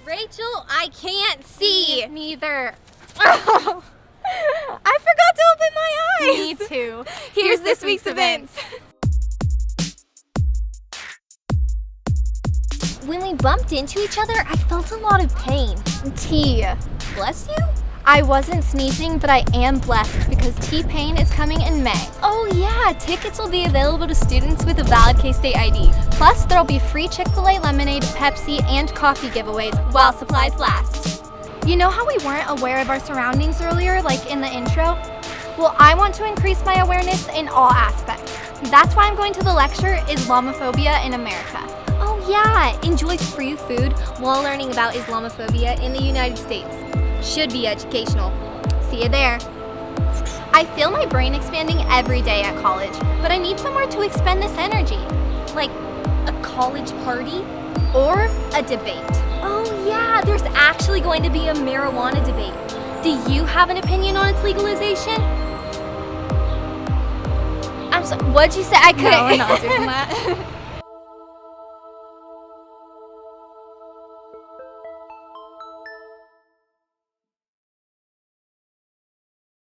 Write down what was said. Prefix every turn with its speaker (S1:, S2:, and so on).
S1: Rachel, I can't see.
S2: Neither.
S1: I forgot to open my eyes.
S2: Me too.
S1: Here's this week's events. When we bumped into each other, I felt a lot of pain.
S2: T.
S1: Bless you?
S2: I wasn't sneezing, but I am blessed because T-Pain is coming in May.
S1: Oh yeah, tickets will be available to students with a valid K-State ID.
S2: Plus, there'll be free Chick-fil-A lemonade, Pepsi, and coffee giveaways
S1: While supplies last.
S2: You know how we weren't aware of our surroundings earlier, like in the intro? Well, I want to increase my awareness in all aspects. That's why I'm going to the lecture, Islamophobia in America.
S1: Oh yeah, enjoy free food while learning about Islamophobia in the United States. Should be educational. See you there.
S2: I feel my brain expanding every day at college, but I need somewhere to expend this energy.
S1: Like a college party?
S2: Or a debate.
S1: Oh yeah, there's actually going to be a marijuana debate. Do you have an opinion on its legalization? I'm sorry, what'd you say? I couldn't.
S2: No, we're not doing that.